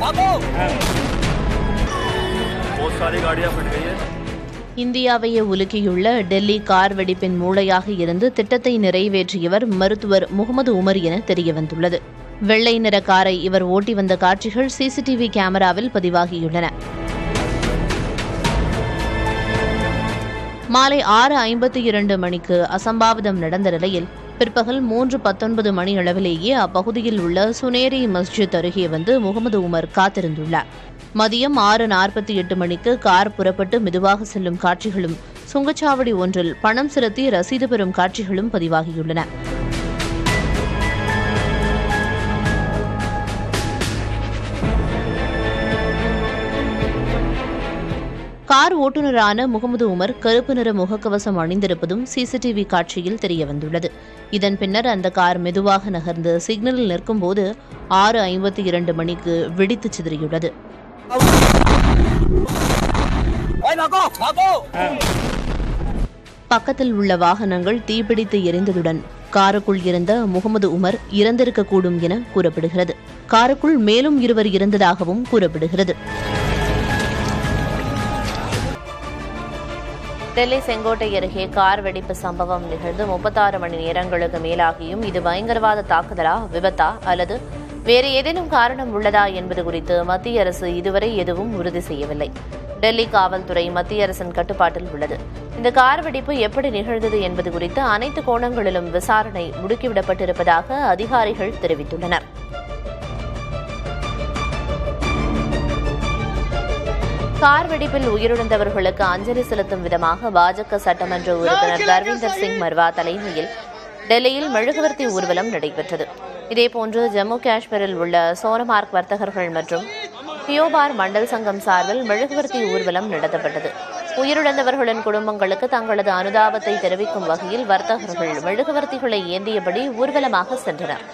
बहुत सारी गाड़ियां फट गई है. இந்தியாவையே உலுக்கியுள்ள டெல்லி கார் வெடிப்பின் மூளையாக இருந்து திட்டத்தை நிறைவேற்றியவர் மருத்துவர் முகமது உமர் என தெரியவந்துள்ளது. வெள்ளை நிற காரை இவர் ஓட்டி வந்த காட்சிகள் சிசிடிவி கேமராவில் பதிவாகியுள்ளன. மாலை 6:52 மணிக்கு அசம்பாவிதம் நடந்த நிலையில் பிற்பகல் 3:19 மணி அளவிலேயே அப்பகுதியில் உள்ள சுனேரி மஸ்ஜித் அருகே வந்து முகமது உமர் காத்திருந்துள்ளார். மதியம் 6:48 மணிக்கு கார் புறப்பட்டு மெதுவாக செல்லும் காட்சிகளும் சுங்கச்சாவடி ஒன்றில் பணம் செலுத்தி ரசீது பெறும் காட்சிகளும் பதிவாகியுள்ளன. கார் ஓட்டுநரான முகமது உமர் கருப்பு நிற முகக்கவசம் அணிந்திருப்பதும் சிசிடிவி காட்சியில் தெரியவந்துள்ளது. இதன் பின்னர் அந்த கார் மெதுவாக நகர்ந்து சிக்னலில் நிற்கும்போது 6:52 மணிக்கு வெடித்து சிதறியுள்ளது. பக்கத்தில் உள்ள வாகனங்கள் தீப்பிடித்து எரிந்ததுடன் காருக்குள் இருந்த முகமது உமர் இறந்திருக்கக்கூடும் என கூறப்படுகிறது. காருக்குள் மேலும் இருவர் இருந்ததாகவும் கூறப்படுகிறது. டெல்லி செங்கோட்டை அருகே கார் வெடிப்பு சம்பவம் நிகழ்ந்து 36 மணி நேரங்களுக்கு மேலாகியும் இது பயங்கரவாத தாக்குதலா, விபத்தா அல்லது வேறு ஏதேனும் காரணம் உள்ளதா என்பது குறித்து மத்திய அரசு இதுவரை எதுவும் உறுதி செய்யவில்லை. டெல்லி காவல்துறை மத்திய அரசின் கட்டுப்பாட்டில் உள்ளது. இந்த கார் வெடிப்பு எப்படி நிகழ்ந்தது என்பது குறித்து அனைத்து கோணங்களிலும் விசாரணை முடுக்கிவிடப்பட்டிருப்பதாக அதிகாரிகள் தெரிவித்துள்ளனர். கார் வெடிப்பில் உயிரிழந்தவர்களுக்கு அஞ்சலி செலுத்தும் விதமாக பாஜக சட்டமன்ற உறுப்பினர் தர்வீந்தர் சிங் மர்வா தலைமையில் டெல்லியில் மெழுகுவர்த்தி ஊர்வலம் நடைபெற்றது. இதேபோன்று ஜம்மு காஷ்மீரில் உள்ள சோனமார்க் வர்த்தகர்கள் மற்றும் பியோபார் மண்டல் சங்கம் சார்பில் மெழுகுவர்த்தி ஊர்வலம் நடத்தப்பட்டது. உயிரிழந்தவர்களின் குடும்பங்களுக்கு தங்களது அனுதாபத்தை தெரிவிக்கும் வகையில் வர்த்தகர்கள் மெழுகுவர்த்திகளை ஏந்தியபடி ஊர்வலமாக சென்றனர்.